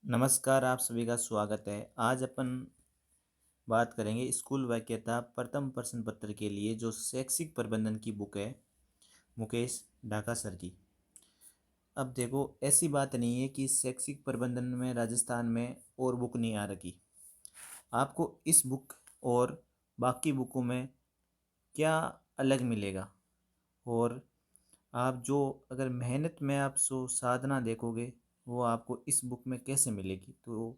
नमस्कार, आप सभी का स्वागत है। आज अपन बात करेंगे स्कूल वाक्यता प्रथम प्रश्न पत्र के लिए जो शैक्षिक प्रबंधन की बुक है, मुकेश ढाका सर की। अब देखो, ऐसी बात नहीं है कि शैक्षिक प्रबंधन में राजस्थान में और बुक नहीं आ रखी। आपको इस बुक और बाकी बुकों में क्या अलग मिलेगा, और आप जो अगर मेहनत में आप साधना देखोगे वो आपको इस बुक में कैसे मिलेगी। तो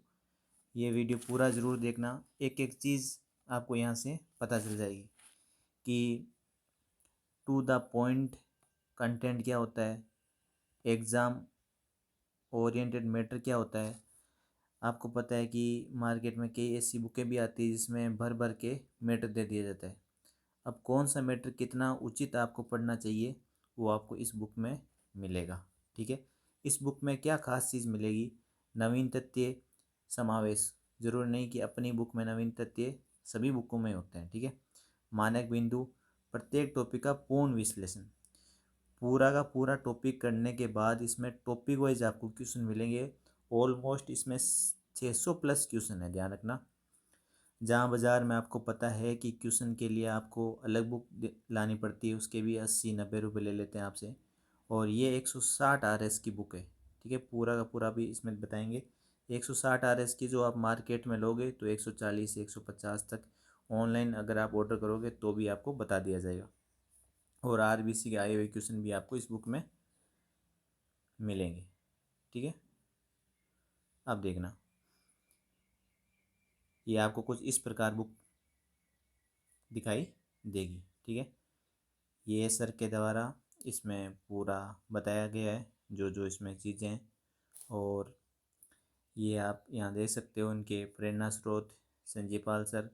ये वीडियो पूरा ज़रूर देखना, एक एक चीज़ आपको यहाँ से पता चल जाएगी कि टू द पॉइंट कंटेंट क्या होता है, एग्ज़ाम ओरिएंटेड मैटर क्या होता है। आपको पता है कि मार्केट में कई ऐसी बुकें भी आती है जिसमें भर भर के मैटर दे दिया जाता है। अब कौन सा मैटर कितना उचित आपको पढ़ना चाहिए वो आपको इस बुक में मिलेगा। ठीक है, इस बुक में क्या खास चीज़ मिलेगी, नवीन तथ्य समावेश। जरूर नहीं कि अपनी बुक में नवीन तथ्य सभी बुकों में होते हैं। ठीक है, मानक बिंदु, प्रत्येक टॉपिक का पूर्ण विश्लेषण, पूरा का पूरा टॉपिक करने के बाद इसमें टॉपिक वाइज आपको क्वेश्चन मिलेंगे। ऑलमोस्ट इसमें 600 प्लस क्वेश्चन है, ध्यान रखना। जहाँ बाज़ार में आपको पता है कि क्वेश्चन के लिए आपको अलग बुक लानी पड़ती है, उसके भी 80-90 रुपये ले लेते हैं आपसे। और ये 160 RS की बुक है। ठीक है, पूरा का पूरा भी इसमें बताएंगे। 160 RS की जो आप मार्केट में लोगे तो 140 150 तक, ऑनलाइन अगर आप ऑर्डर करोगे तो भी आपको बता दिया जाएगा। और RBC के आए हुए क्वेश्चन भी आपको इस बुक में मिलेंगे। ठीक है, अब देखना, ये आपको कुछ इस प्रकार बुक दिखाई देगी। ठीक है, ये सर के द्वारा इसमें पूरा बताया गया है जो जो इसमें चीज़ें हैं। और ये आप यहाँ देख सकते हो उनके प्रेरणा स्रोत संजय पाल सर।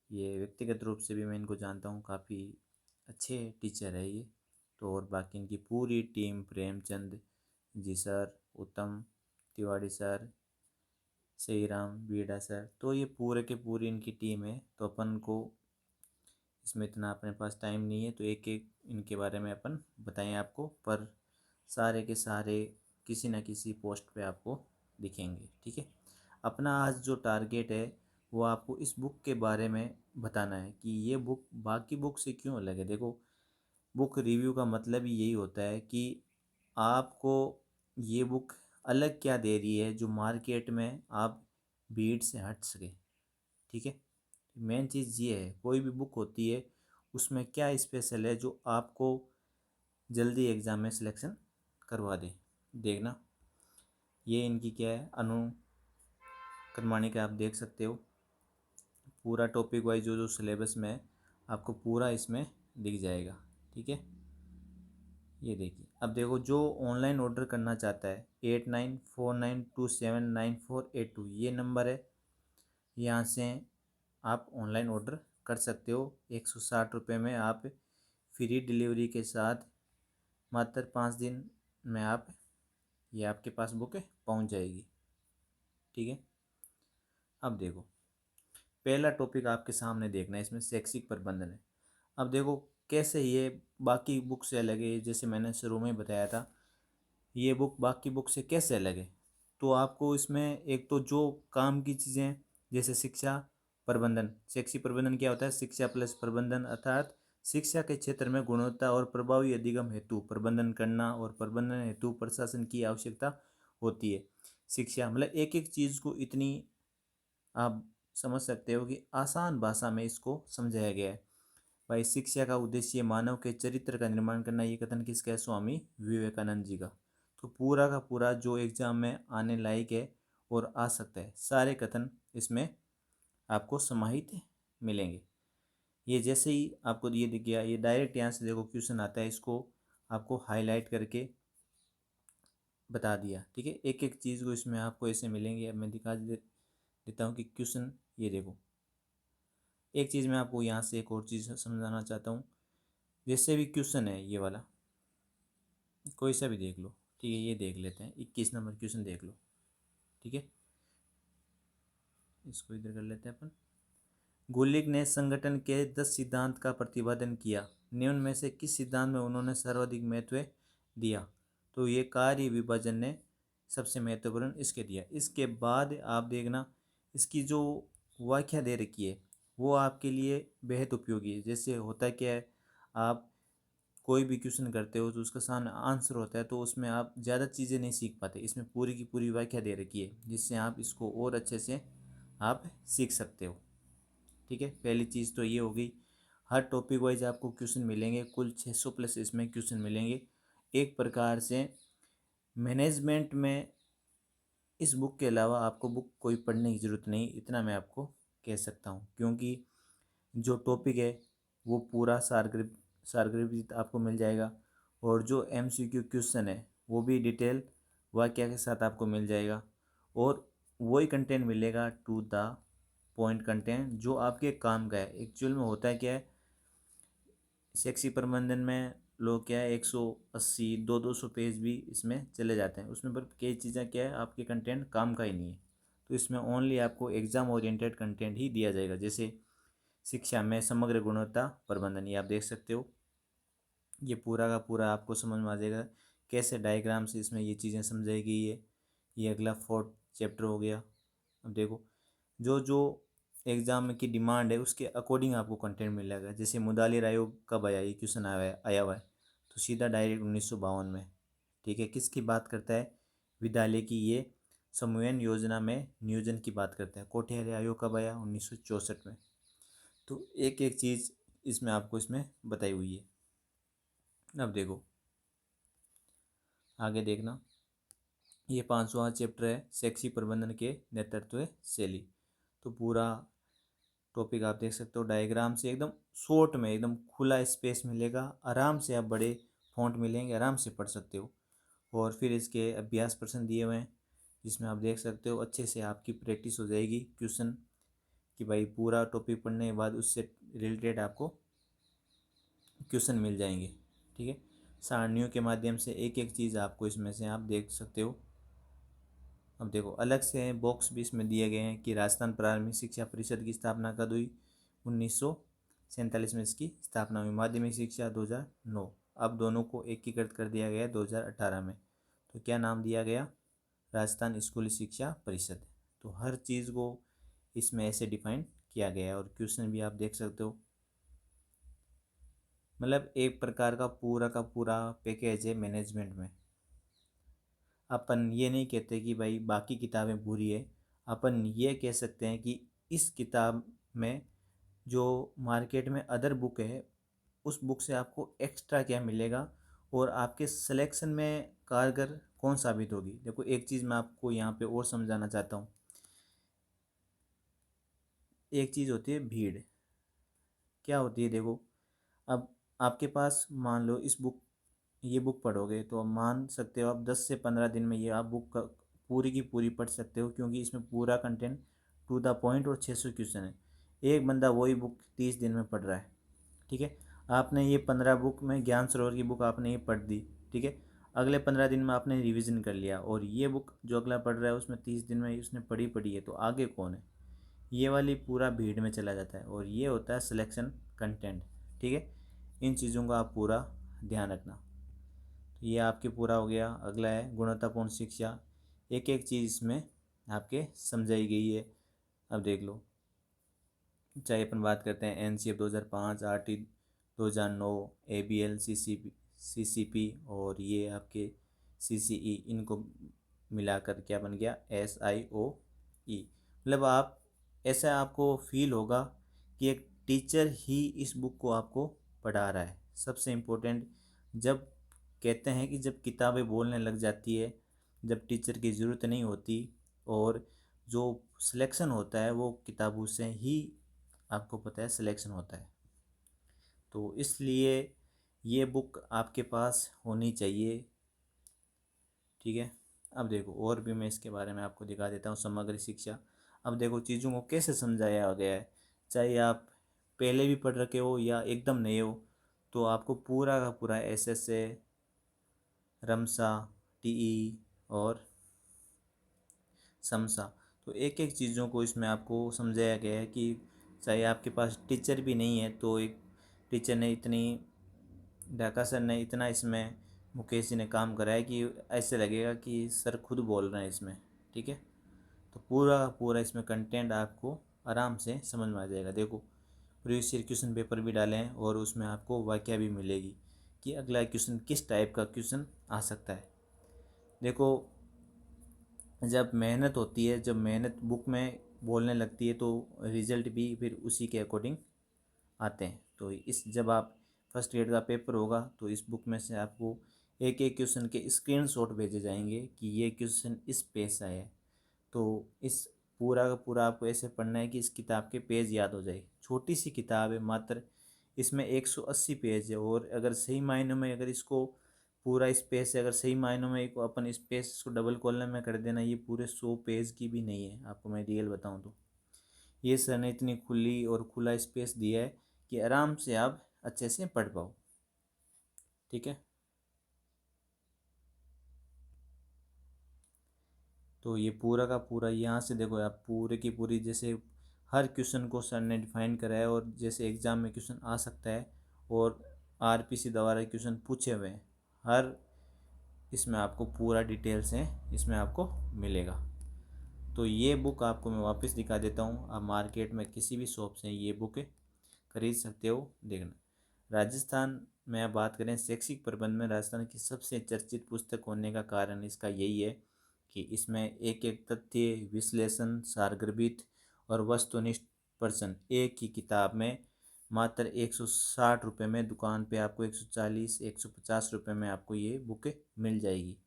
ये व्यक्तिगत रूप से भी मैं इनको जानता हूँ, काफ़ी अच्छे टीचर है ये। तो और बाकी इनकी पूरी टीम, प्रेमचंद जी सर, उत्तम तिवारी सर, सही राम बीड़ा सर, तो ये पूरे के पूरी इनकी टीम है। तो अपन को इसमें इतना अपने पास टाइम नहीं है तो एक एक इनके बारे में अपन बताएं आपको, पर सारे के सारे किसी न किसी पोस्ट पे आपको दिखेंगे। ठीक है, अपना आज जो टारगेट है वो आपको इस बुक के बारे में बताना है कि ये बुक बाकी बुक से क्यों अलग है। देखो, बुक रिव्यू का मतलब ही यही होता है कि आपको ये बुक अलग क्या दे रही है जो मार्केट में आप भीड़ से हट सके। ठीक है, मेन चीज़ ये है, कोई भी बुक होती है उसमें क्या स्पेशल है जो आपको जल्दी एग्ज़ाम में सिलेक्शन करवा दे। देखना, ये इनकी क्या है, अनुक्रमणिका आप देख सकते हो। पूरा टॉपिक वाइज जो जो सिलेबस में है आपको पूरा इसमें दिख जाएगा। ठीक है, ये देखिए। अब देखो, जो ऑनलाइन ऑर्डर करना चाहता है 8949279482 ये नंबर है, यहाँ से आप ऑनलाइन ऑर्डर कर सकते हो। 160 रुपये में आप फ्री डिलीवरी के साथ मात्र 5 दिन में आप ये आपके पास बुक पहुंच जाएगी। ठीक है, अब देखो, पहला टॉपिक आपके सामने देखना है, इसमें शैक्षिक प्रबंधन है। अब देखो कैसे ये बाकी बुक से अलग है। जैसे मैंने शुरू में बताया था, ये बुक बाकी बुक से कैसे अलग है। तो आपको इसमें एक तो जो काम की चीज़ें, जैसे शिक्षा प्रबंधन। शैक्षिक प्रबंधन क्या होता है, शिक्षा प्लस प्रबंधन, अर्थात शिक्षा के क्षेत्र में गुणवत्ता और प्रभावी अधिगम हेतु प्रबंधन करना, और प्रबंधन हेतु प्रशासन की आवश्यकता होती है। शिक्षा मतलब एक एक चीज़ को इतनी आप समझ सकते हो कि आसान भाषा में इसको समझाया गया है। भाई, शिक्षा का उद्देश्य मानव के चरित्र का निर्माण करना, ये कथन किसका है, स्वामी विवेकानंद जी का। तो पूरा का पूरा जो एग्जाम में आने लायक है और आ सकता है, सारे कथन इसमें आपको समाहित मिलेंगे। ये जैसे ही आपको ये दिख गया, ये डायरेक्ट यहाँ से देखो क्वेश्चन आता है, इसको आपको हाईलाइट करके बता दिया। ठीक है, एक एक चीज़ को इसमें आपको ऐसे मिलेंगे। अब मैं दिखा देता हूँ कि क्वेश्चन, ये देखो, एक चीज़ मैं आपको यहाँ से एक और चीज़ समझाना चाहता हूँ। जैसे भी क्वेश्चन है ये वाला, कोई सा भी देख लो। ठीक है, ये देख लेते हैं, 21 नंबर क्वेश्चन देख लो। ठीक है, इसको इधर कर लेते हैं अपन। गुलिक ने संगठन के 10 सिद्धांत का प्रतिपादन किया, निम्न में से किस सिद्धांत में उन्होंने सर्वाधिक महत्व दिया। तो ये कार्य विभाजन ने सबसे महत्वपूर्ण इसके दिया। इसके बाद आप देखना इसकी जो व्याख्या दे रखी है वो आपके लिए बेहद उपयोगी है। जैसे होता क्या है, आप कोई भी क्वेश्चन करते हो तो उसका सामने आंसर होता है तो उसमें आप ज़्यादा चीज़ें नहीं सीख पाते। इसमें पूरी की पूरी व्याख्या दे रखी है जिससे आप इसको और अच्छे से आप सीख सकते हो। ठीक है, पहली चीज़ तो ये हो गई। हर टॉपिक वाइज आपको क्वेश्चन मिलेंगे, कुल 600 प्लस इसमें क्वेश्चन मिलेंगे। एक प्रकार से मैनेजमेंट में इस बुक के अलावा आपको बुक कोई पढ़ने की ज़रूरत नहीं, इतना मैं आपको कह सकता हूँ। क्योंकि जो टॉपिक है वो पूरा सारगर्भित आपको मिल जाएगा, और जो MCQ क्वेश्चन है वो भी डिटेल वाक्य के साथ आपको मिल जाएगा, और वही कंटेंट मिलेगा टू द पॉइंट कंटेंट जो आपके काम का है। एक्चुअल में होता है क्या है, शैक्षिक प्रबंधन में लोग क्या है 180 200 पेज भी इसमें चले जाते हैं, उसमें पर कई चीज़ें क्या है आपके कंटेंट काम का ही नहीं है। तो इसमें ओनली आपको एग्ज़ाम ओरिएंटेड कंटेंट ही दिया जाएगा। जैसे शिक्षा में समग्र गुणवत्ता प्रबंधन, ये आप देख सकते हो, ये पूरा का पूरा आपको समझ में आ जाएगा कैसे डायग्राम से इसमें ये चीज़ें समझाई गई है। ये अगला 4th चैप्टर हो गया। अब देखो जो जो एग्ज़ाम की डिमांड है उसके अकॉर्डिंग आपको कंटेंट मिलेगा। जैसे मुदालिर आयोग कब आया, ये क्वेश्चन आया हुआ है, तो सीधा डायरेक्ट 1952 में। ठीक है, किसकी बात करता है, विद्यालय की ये समन्वयन योजना में नियोजन की बात करता है। कोठारी आयोग कब आया, 1964 में। तो एक एक चीज़ इसमें आपको इसमें बताई हुई है। अब देखो आगे देखना, ये 5वां चैप्टर है शैक्षिक प्रबंधन के नेतृत्व शैली। तो पूरा टॉपिक आप देख सकते हो डायग्राम से, एकदम शॉर्ट में एकदम खुला स्पेस मिलेगा, आराम से आप बड़े फॉन्ट मिलेंगे, आराम से पढ़ सकते हो। और फिर इसके अभ्यास प्रश्न दिए हुए हैं जिसमें आप देख सकते हो अच्छे से आपकी प्रैक्टिस हो जाएगी क्वेश्चन कि भाई पूरा टॉपिक पढ़ने के बाद उससे रिलेटेड आपको क्वेश्चन मिल जाएंगे। ठीक है, सारणियों के माध्यम से एक एक चीज़ आपको इसमें से आप देख सकते हो। अब देखो अलग से बॉक्स भी इसमें दिए गए हैं कि राजस्थान प्राथमिक शिक्षा परिषद की स्थापना कब हुई, 1947 में इसकी स्थापना हुई। माध्यमिक शिक्षा 2009। अब दोनों को एकीकृत कर दिया गया 2018 में। तो क्या नाम दिया गया, राजस्थान स्कूली शिक्षा परिषद। तो हर चीज़ को इसमें ऐसे डिफाइन किया गया है। और क्वेश्चन भी आप देख सकते हो, मतलब एक प्रकार का पूरा पैकेज है मैनेजमेंट में। अपन ये नहीं कहते कि भाई बाकी किताबें बुरी है, अपन ये कह सकते हैं कि इस किताब में जो मार्केट में अदर बुक है उस बुक से आपको एक्स्ट्रा क्या मिलेगा और आपके सिलेक्शन में कारगर कौन साबित होगी। देखो एक चीज़ मैं आपको यहाँ पे और समझाना चाहता हूँ। एक चीज़ होती है भीड़, क्या होती है, देखो अब आपके पास मान लो ये बुक पढ़ोगे तो आप मान सकते हो आप 10 से 15 दिन में ये आप पूरी की पूरी पढ़ सकते हो, क्योंकि इसमें पूरा कंटेंट टू द पॉइंट और 600 क्वेश्चन है। एक बंदा वही बुक 30 दिन में पढ़ रहा है। ठीक है, आपने ये 15 बुक में ज्ञान सरोवर की बुक आपने ये पढ़ दी। ठीक है, अगले 15 दिन में आपने रिवीजन कर लिया, और ये बुक जो अगला पढ़ रहा है उसमें 30 दिन में उसने पढ़ी है, तो आगे कौन है, ये वाली पूरा भीड़ में चला जाता है। और ये होता है सिलेक्शन कंटेंट। ठीक है, इन चीज़ों का आप पूरा ध्यान रखना। तो ये आपके पूरा हो गया। अगला है गुणवत्तापूर्ण शिक्षा। एक एक चीज़ इसमें आपके समझाई गई है। अब देख लो, चाहे अपन बात करते हैं NCF 2005, RT 2009, ABL, CCP और ये आपके CCE, इनको मिलाकर क्या बन गया SIOE। मतलब आप ऐसा आपको फील होगा कि एक टीचर ही इस बुक को आपको पढ़ा रहा है। सबसे इम्पोर्टेंट, जब कहते हैं कि जब किताबें बोलने लग जाती है, जब टीचर की ज़रूरत नहीं होती, और जो सिलेक्शन होता है वो किताबों से ही आपको पता है सिलेक्शन होता है। तो इसलिए ये बुक आपके पास होनी चाहिए। ठीक है, अब देखो और भी मैं इसके बारे में आपको दिखा देता हूँ समग्र शिक्षा। अब देखो चीज़ों को कैसे समझाया गया है, चाहे आप पहले भी पढ़ रखे हो या एकदम नए हो, तो आपको पूरा का पूरा SSA, रमसा, TE और समसा, तो एक एक चीज़ों को इसमें आपको समझाया गया है कि चाहे आपके पास टीचर भी नहीं है तो एक टीचर ने इतनी ढाका सर ने इतना इसमें मुकेश जी ने काम करा है कि ऐसे लगेगा कि सर खुद बोल रहे हैं इसमें। ठीक है, तो पूरा का पूरा इसमें कंटेंट आपको आराम से समझ में आ जाएगा। देखो, प्रीवियस ईयर क्वेश्चन पेपर भी डाले हैं और उसमें आपको वाकया भी मिलेगी कि अगला क्वेश्चन किस टाइप का क्वेश्चन आ सकता है। देखो, जब मेहनत होती है, जब मेहनत बुक में बोलने लगती है, तो रिजल्ट भी फिर उसी के अकॉर्डिंग आते हैं। तो इस जब आप फर्स्ट ग्रेड का पेपर होगा तो इस बुक में से आपको एक एक क्वेश्चन के स्क्रीनशॉट भेजे जाएंगे कि ये क्वेश्चन इस पेज से आया है। तो इस पूरा का पूरा आपको ऐसे पढ़ना है कि इस किताब के पेज याद हो जाए। छोटी सी किताब है, मात्र इसमें 180 पेज है, और अगर सही मायनों में अगर इसको पूरा इस पेज से अगर सही मायनों में एक अपन इस पेज को डबल कॉलम में कर देना, ये पूरे 100 पेज की भी नहीं है। आपको मैं रियल बताऊं तो ये सर ने इतनी खुली और खुला स्पेस दिया है कि आराम से आप अच्छे से पढ़ पाओ। ठीक है, तो ये पूरा का पूरा यहाँ से देखो आप पूरे की पूरी, जैसे हर क्वेश्चन को सर ने डिफाइन करा है और जैसे एग्ज़ाम में क्वेश्चन आ सकता है, और आरपीसी द्वारा क्वेश्चन पूछे हुए हैं, हर इसमें आपको पूरा डिटेल्स है इसमें आपको मिलेगा। तो ये बुक आपको मैं वापस दिखा देता हूँ, आप मार्केट में किसी भी शॉप से ये बुक खरीद सकते हो। देखना, राजस्थान में आप बात करें शैक्षिक प्रबंध में, राजस्थान की सबसे चर्चित पुस्तक होने का कारण इसका यही है कि इसमें एक एक तथ्य, विश्लेषण, सारगर्भित और वस्तुनिष्ठ प्रश्न एक ही किताब में मात्र 160 रुपये में, दुकान पे आपको 140 150 रुपये में आपको ये बुक मिल जाएगी।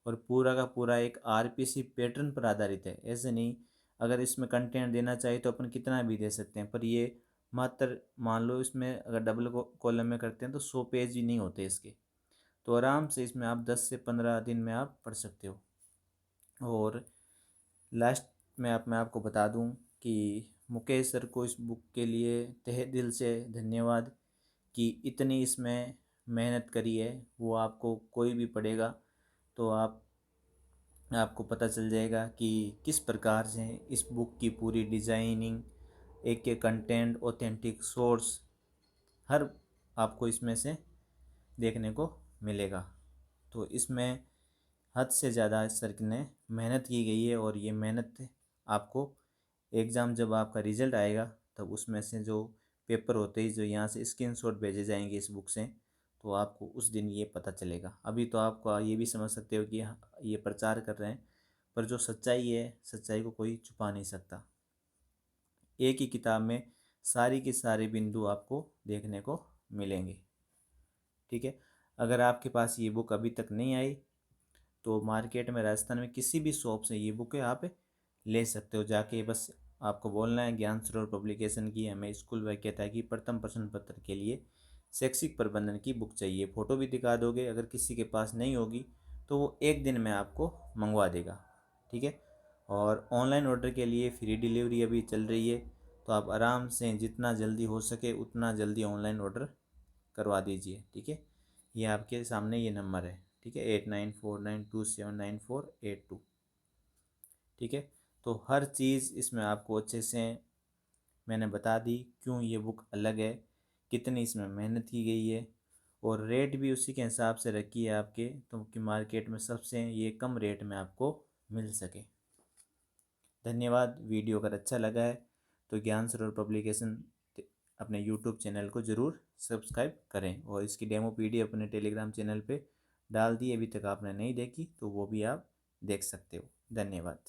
और पूरा का पूरा एक आरपीसी पैटर्न पर आधारित है। ऐसे नहीं, अगर इसमें कंटेंट देना चाहिए तो अपन कितना भी दे सकते हैं, पर ये मात्र मान लो इसमें अगर डबल कॉलम में करते हैं तो 100 पेज ही नहीं होते इसके। तो आराम से इसमें आप 10 से 15 दिन में आप पढ़ सकते हो। और लास्ट में मैं आपको बता दूं कि मुकेश सर को इस बुक के लिए तहे दिल से धन्यवाद कि इतनी इसमें मेहनत करी है। वो आपको कोई भी पढ़ेगा तो आपको पता चल जाएगा कि किस प्रकार से इस बुक की पूरी डिज़ाइनिंग, एक एक कंटेंट, ऑथेंटिक सोर्स, हर आपको इसमें से देखने को मिलेगा। तो इसमें हद से ज़्यादा सर ने मेहनत की गई है, और ये मेहनत आपको एग्ज़ाम जब आपका रिज़ल्ट आएगा तब उसमें से जो पेपर होते हैं, जो यहाँ से स्क्रीनशॉट भेजे जाएंगे इस बुक से, तो आपको उस दिन ये पता चलेगा। अभी तो आपको ये भी समझ सकते हो कि ये प्रचार कर रहे हैं, पर जो सच्चाई है, सच्चाई को कोई छुपा नहीं सकता। एक ही किताब में सारी के सारे बिंदु आपको देखने को मिलेंगे। ठीक है, अगर आपके पास ये बुक अभी तक नहीं आई तो मार्केट में राजस्थान में किसी भी शॉप से ये बुक आप ले सकते हो जाके। बस आपको बोलना है ज्ञान सरोवर पब्लिकेशन की हमें स्कूल वाक्यता की प्रथम प्रश्न पत्र के लिए शैक्षिक प्रबंधन की बुक चाहिए। फ़ोटो भी दिखा दोगे, अगर किसी के पास नहीं होगी तो वो एक दिन में आपको मंगवा देगा। ठीक है, और ऑनलाइन ऑर्डर के लिए फ्री डिलीवरी अभी चल रही है, तो आप आराम से जितना जल्दी हो सके उतना जल्दी ऑनलाइन ऑर्डर करवा दीजिए। ठीक है, ये आपके सामने ये नंबर है। ठीक है, 8949279482। ठीक है, तो हर चीज़ इसमें आपको अच्छे से मैंने बता दी, क्यों ये बुक अलग है, कितनी इसमें मेहनत की गई है, और रेट भी उसी के हिसाब से रखी है आपके, तो कि मार्केट में सबसे ये कम रेट में आपको मिल सके। धन्यवाद। वीडियो अगर अच्छा लगा है तो ज्ञान सरोवर पब्लिकेशन अपने यूट्यूब चैनल को ज़रूर सब्सक्राइब करें, और इसकी डेमो पीडीएफ अपने टेलीग्राम चैनल पे डाल दी, अभी तक आपने नहीं देखी तो वो भी आप देख सकते हो। धन्यवाद।